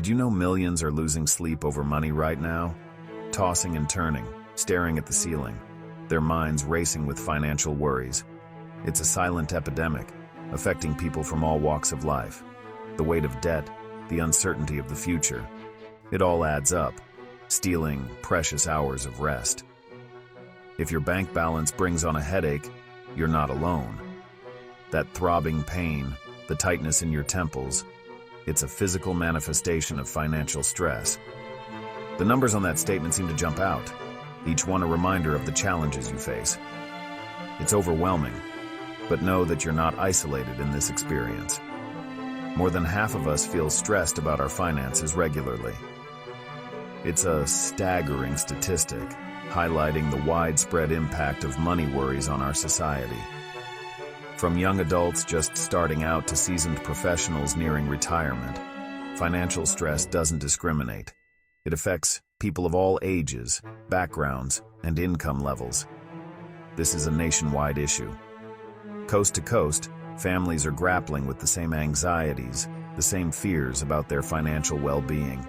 Did you know millions are losing sleep over money right now? Tossing and turning, staring at the ceiling, their minds racing with financial worries. It's a silent epidemic, affecting people from all walks of life. The weight of debt, the uncertainty of the future, it all adds up, stealing precious hours of rest. If your bank balance brings on a headache, you're not alone. That throbbing pain, the tightness in your temples, it's a physical manifestation of financial stress. The numbers on that statement seem to jump out, each one a reminder of the challenges you face. It's overwhelming, but know that you're not isolated in this experience. More than half of us feel stressed about our finances regularly. It's a staggering statistic, highlighting the widespread impact of money worries on our society. From young adults just starting out to seasoned professionals nearing retirement, financial stress doesn't discriminate. It affects people of all ages, backgrounds, and income levels. This is a nationwide issue. Coast to coast, families are grappling with the same anxieties, the same fears about their financial well-being.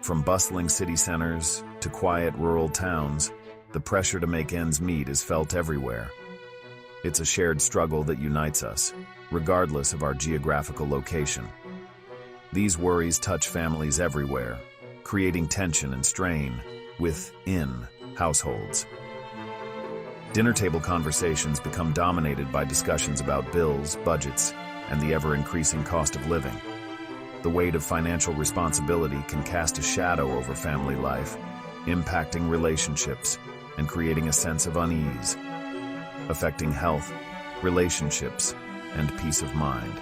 From bustling city centers to quiet rural towns, the pressure to make ends meet is felt everywhere. It's a shared struggle that unites us, regardless of our geographical location. These worries touch families everywhere, creating tension and strain within households. Dinner table conversations become dominated by discussions about bills, budgets, and the ever-increasing cost of living. The weight of financial responsibility can cast a shadow over family life, impacting relationships and creating a sense of unease, affecting health, relationships, and peace of mind.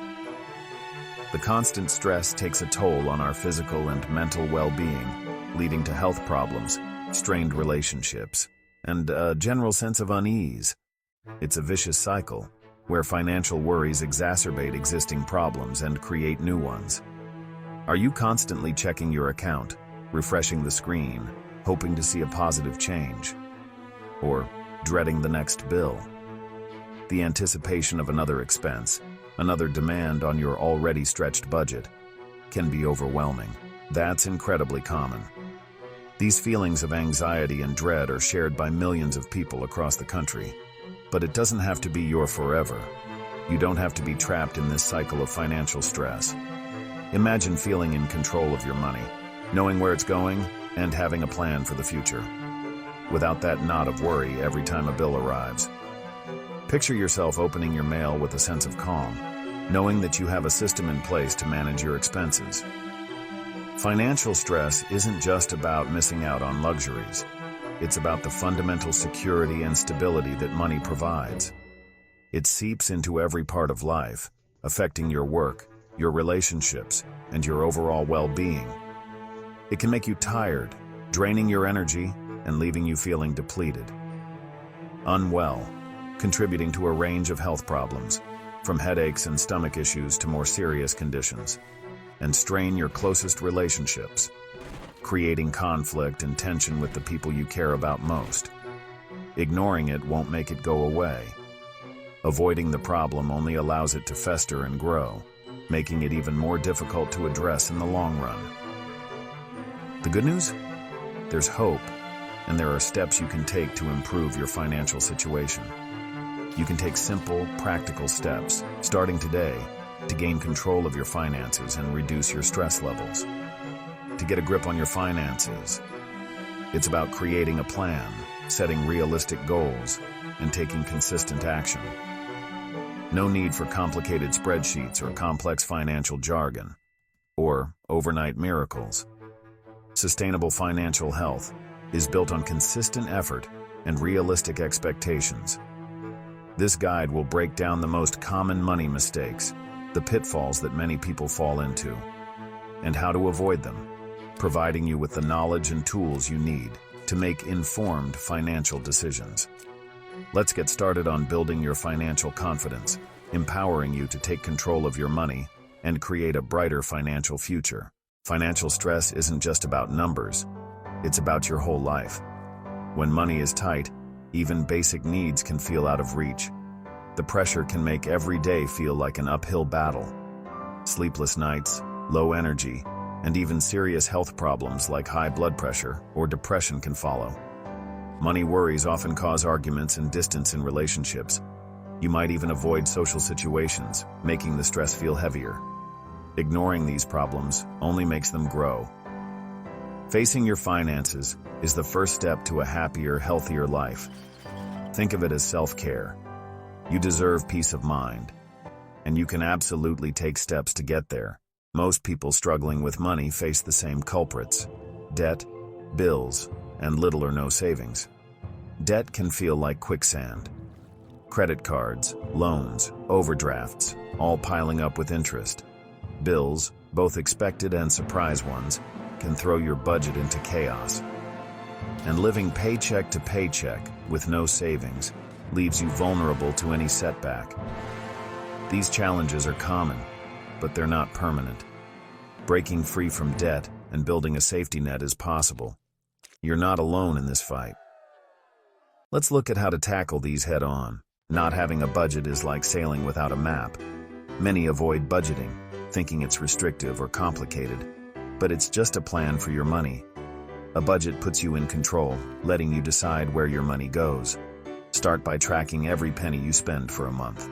The constant stress takes a toll on our physical and mental well-being, leading to health problems, strained relationships, and a general sense of unease. It's a vicious cycle, where financial worries exacerbate existing problems and create new ones. Are you constantly checking your account, refreshing the screen, hoping to see a positive change? Or dreading the next bill? The anticipation of another expense, another demand on your already stretched budget, can be overwhelming. That's incredibly common. These feelings of anxiety and dread are shared by millions of people across the country. But it doesn't have to be your forever. You don't have to be trapped in this cycle of financial stress. Imagine feeling in control of your money, knowing where it's going, and having a plan for the future, without that knot of worry every time a bill arrives. Picture yourself opening your mail with a sense of calm, knowing that you have a system in place to manage your expenses. Financial stress isn't just about missing out on luxuries. It's about the fundamental security and stability that money provides. It seeps into every part of life, affecting your work, your relationships, and your overall well-being. It can make you tired, draining your energy, and leaving you feeling depleted. Unwell, contributing to a range of health problems, from headaches and stomach issues to more serious conditions, and strain your closest relationships, creating conflict and tension with the people you care about most. Ignoring it won't make it go away. Avoiding the problem only allows it to fester and grow, making it even more difficult to address in the long run. The good news? There's hope, and there are steps you can take to improve your financial situation. You can take simple, practical steps, starting today, to gain control of your finances and reduce your stress levels. To get a grip on your finances, it's about creating a plan, setting realistic goals, and taking consistent action. No need for complicated spreadsheets or complex financial jargon, or overnight miracles. Sustainable financial health is built on consistent effort and realistic expectations. This guide will break down the most common money mistakes, the pitfalls that many people fall into, and how to avoid them, providing you with the knowledge and tools you need to make informed financial decisions. Let's get started on building your financial confidence, empowering you to take control of your money and create a brighter financial future. Financial stress isn't just about numbers, it's about your whole life. When money is tight, even basic needs can feel out of reach. The pressure can make every day feel like an uphill battle. Sleepless nights, low energy, and even serious health problems like high blood pressure or depression can follow. Money worries often cause arguments and distance in relationships. You might even avoid social situations, making the stress feel heavier. Ignoring these problems only makes them grow. Facing your finances is the first step to a happier, healthier life. Think of it as self-care. You deserve peace of mind, and you can absolutely take steps to get there. Most people struggling with money face the same culprits: debt, bills, and little or no savings. Debt can feel like quicksand. Credit cards, loans, overdrafts, all piling up with interest. Bills, both expected and surprise ones, can throw your budget into chaos. And living paycheck to paycheck with no savings leaves you vulnerable to any setback. These challenges are common, but they're not permanent. Breaking free from debt and building a safety net is possible. You're not alone in this fight. Let's look at how to tackle these head-on. Not having a budget is like sailing without a map. Many avoid budgeting, thinking it's restrictive or complicated, but it's just a plan for your money. A budget puts you in control, letting you decide where your money goes. Start by tracking every penny you spend for a month.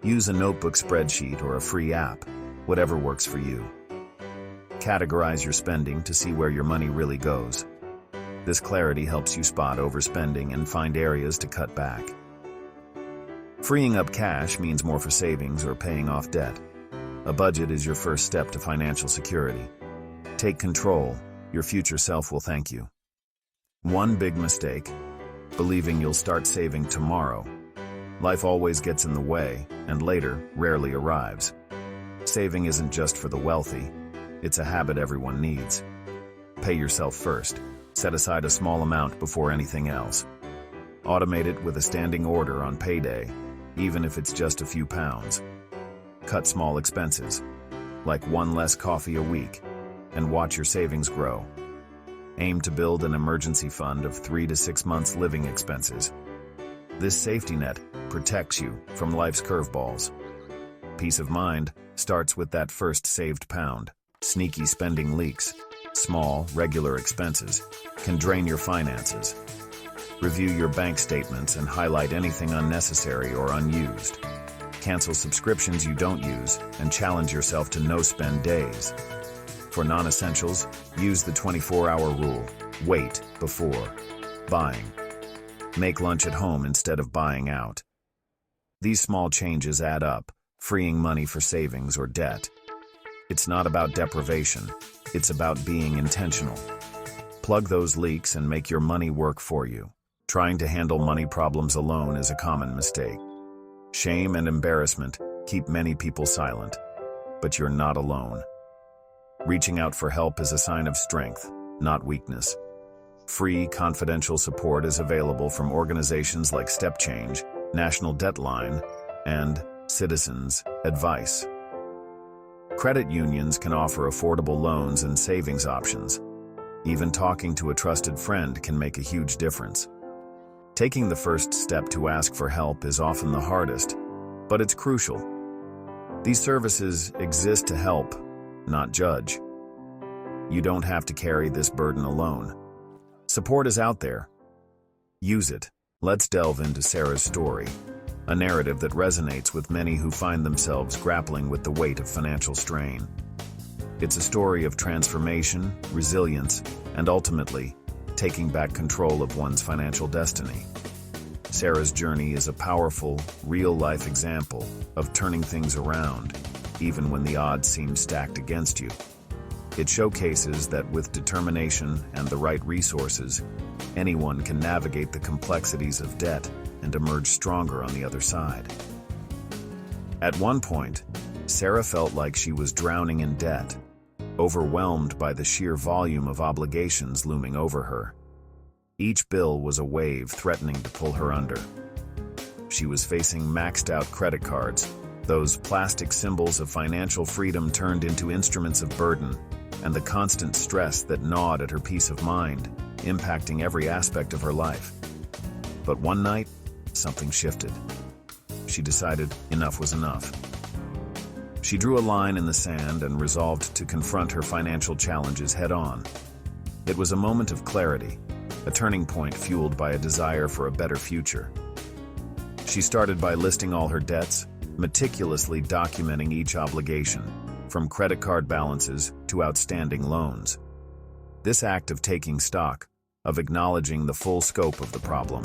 Use a notebook, spreadsheet, or a free app, whatever works for you. Categorize your spending to see where your money really goes. This clarity helps you spot overspending and find areas to cut back. Freeing up cash means more for savings or paying off debt. A budget is your first step to financial security. Take control. Your future self will thank you. One big mistake: believing you'll start saving tomorrow. Life always gets in the way, and later rarely arrives. Saving isn't just for the wealthy. It's a habit everyone needs. Pay yourself first. Set aside a small amount before anything else. Automate it with a standing order on payday, even if it's just a few pounds. Cut small expenses, like one less coffee a week, and watch your savings grow. Aim to build an emergency fund of 3 to 6 months' living expenses. This safety net protects you from life's curveballs. Peace of mind starts with that first saved pound. Sneaky spending leaks, small, regular expenses, can drain your finances. Review your bank statements and highlight anything unnecessary or unused. Cancel subscriptions you don't use and challenge yourself to no-spend days. For non-essentials, use the 24-hour rule. Wait before buying. Make lunch at home instead of buying out. These small changes add up, freeing money for savings or debt. It's not about deprivation. It's about being intentional. Plug those leaks and make your money work for you. Trying to handle money problems alone is a common mistake. Shame and embarrassment keep many people silent, but you're not alone. Reaching out for help is a sign of strength, not weakness. Free, confidential support is available from organizations like Step Change, National Debt Line, and Citizens Advice. Credit unions can offer affordable loans and savings options. Even talking to a trusted friend can make a huge difference. Taking the first step to ask for help is often the hardest, but it's crucial. These services exist to help, not judge. You don't have to carry this burden alone. Support is out there. Use it. Let's delve into Sarah's story, a narrative that resonates with many who find themselves grappling with the weight of financial strain. It's a story of transformation, resilience, and ultimately, taking back control of one's financial destiny. Sarah's journey is a powerful, real-life example of turning things around, even when the odds seem stacked against you. It showcases that with determination and the right resources, anyone can navigate the complexities of debt and emerge stronger on the other side. At one point, Sarah felt like she was drowning in debt, overwhelmed by the sheer volume of obligations looming over her. Each bill was a wave threatening to pull her under. She was facing maxed-out credit cards, those plastic symbols of financial freedom turned into instruments of burden, and the constant stress that gnawed at her peace of mind, impacting every aspect of her life. But one night, something shifted. She decided enough was enough. She drew a line in the sand and resolved to confront her financial challenges head-on. It was a moment of clarity, a turning point fueled by a desire for a better future. She started by listing all her debts, meticulously documenting each obligation, from credit card balances to outstanding loans. This act of taking stock, of acknowledging the full scope of the problem,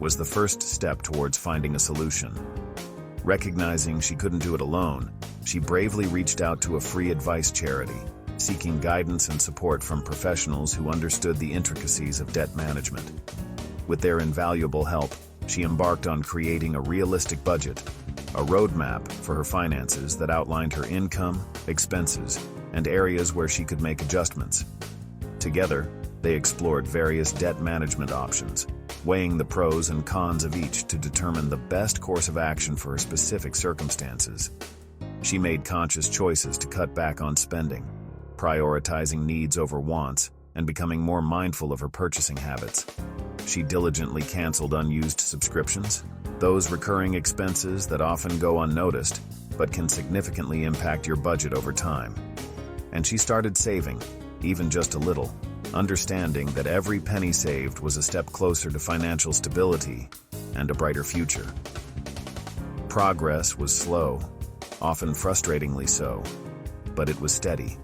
was the first step towards finding a solution. Recognizing she couldn't do it alone, she bravely reached out to a free advice charity, seeking guidance and support from professionals who understood the intricacies of debt management. With their invaluable help, she embarked on creating a realistic budget, a roadmap for her finances that outlined her income, expenses, and areas where she could make adjustments. Together, they explored various debt management options, weighing the pros and cons of each to determine the best course of action for her specific circumstances. She made conscious choices to cut back on spending, prioritizing needs over wants, and becoming more mindful of her purchasing habits. She diligently canceled unused subscriptions, those recurring expenses that often go unnoticed but can significantly impact your budget over time. And she started saving, even just a little, understanding that every penny saved was a step closer to financial stability and a brighter future. Progress was slow, often frustratingly so, but it was steady.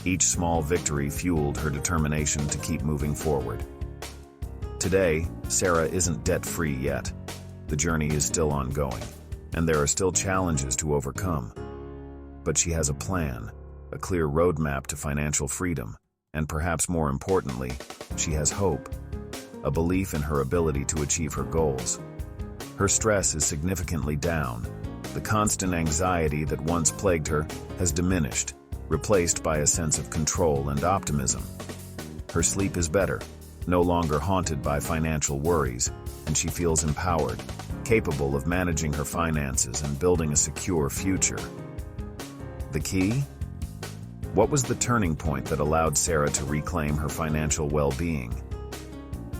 Each small victory fueled her determination to keep moving forward. Today, Sarah isn't debt-free yet. The journey is still ongoing, and there are still challenges to overcome. But she has a plan, a clear roadmap to financial freedom, and perhaps more importantly, she has hope, a belief in her ability to achieve her goals. Her stress is significantly down. The constant anxiety that once plagued her has diminished, replaced by a sense of control and optimism. Her sleep is better, no longer haunted by financial worries, and she feels empowered, capable of managing her finances and building a secure future. The key? What was the turning point that allowed Sarah to reclaim her financial well-being?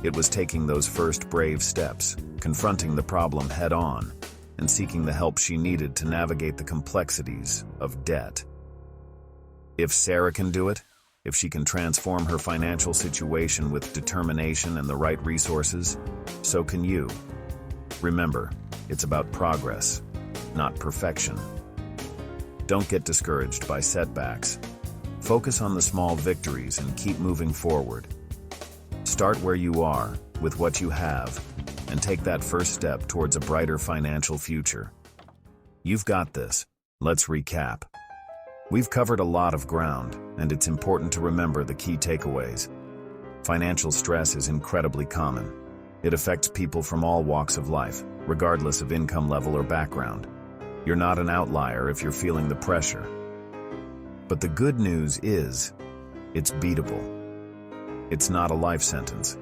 It was taking those first brave steps, confronting the problem head-on, and seeking the help she needed to navigate the complexities of debt. If Sarah can do it, if she can transform her financial situation with determination and the right resources, so can you. Remember, it's about progress, not perfection. Don't get discouraged by setbacks. Focus on the small victories and keep moving forward. Start where you are, with what you have, and take that first step towards a brighter financial future. You've got this. Let's recap. We've covered a lot of ground, and it's important to remember the key takeaways. Financial stress is incredibly common. It affects people from all walks of life, regardless of income level or background. You're not an outlier if you're feeling the pressure. But the good news is, it's beatable. It's not a life sentence.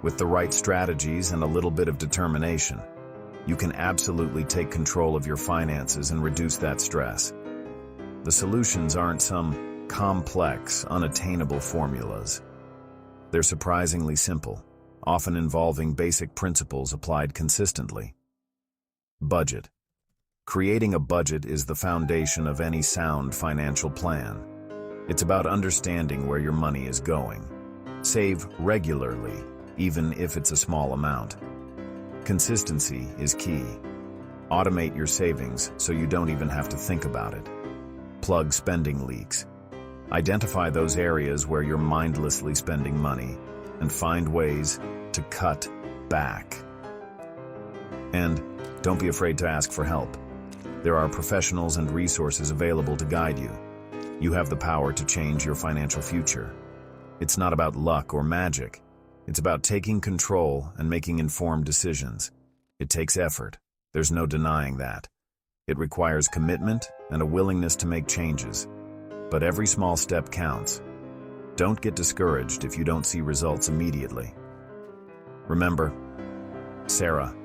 With the right strategies and a little bit of determination, you can absolutely take control of your finances and reduce that stress. The solutions aren't some complex, unattainable formulas. They're surprisingly simple, often involving basic principles applied consistently. Budget. Creating a budget is the foundation of any sound financial plan. It's about understanding where your money is going. Save regularly, even if it's a small amount. Consistency is key. Automate your savings so you don't even have to think about it. Plug spending leaks. Identify those areas where you're mindlessly spending money and find ways to cut back. And don't be afraid to ask for help. There are professionals and resources available to guide you. You have the power to change your financial future. It's not about luck or magic. It's about taking control and making informed decisions. It takes effort. There's no denying that. It requires commitment and a willingness to make changes. But every small step counts. Don't get discouraged if you don't see results immediately. Remember, Sarah,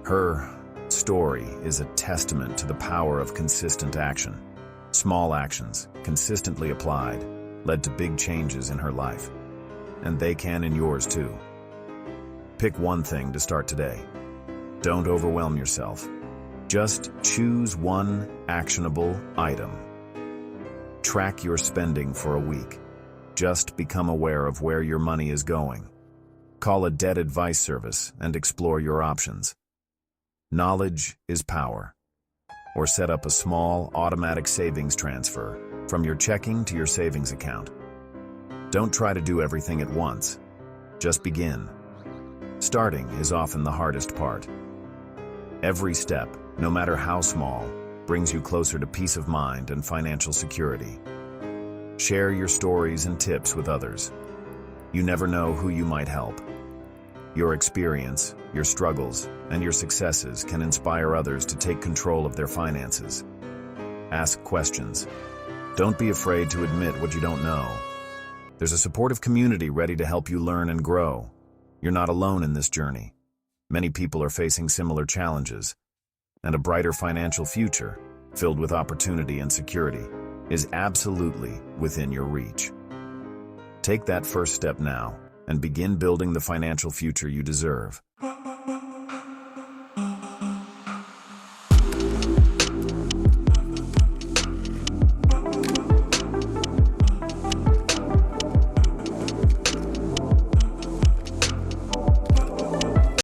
her story is a testament to the power of consistent action. Small actions, consistently applied, led to big changes in her life. And they can in yours too. Pick one thing to start today. Don't overwhelm yourself. Just choose one actionable item. Track your spending for a week. Just become aware of where your money is going. Call a debt advice service and explore your options. Knowledge is power. Or set up a small, automatic savings transfer from your checking to your savings account. Don't try to do everything at once. Just begin. Starting is often the hardest part. Every step, no matter how small, brings you closer to peace of mind and financial security. Share your stories and tips with others. You never know who you might help. Your experience, your struggles, and your successes can inspire others to take control of their finances. Ask questions. Don't be afraid to admit what you don't know. There's a supportive community ready to help you learn and grow. You're not alone in this journey. Many people are facing similar challenges, and a brighter financial future, filled with opportunity and security, is absolutely within your reach. Take that first step now and begin building the financial future you deserve.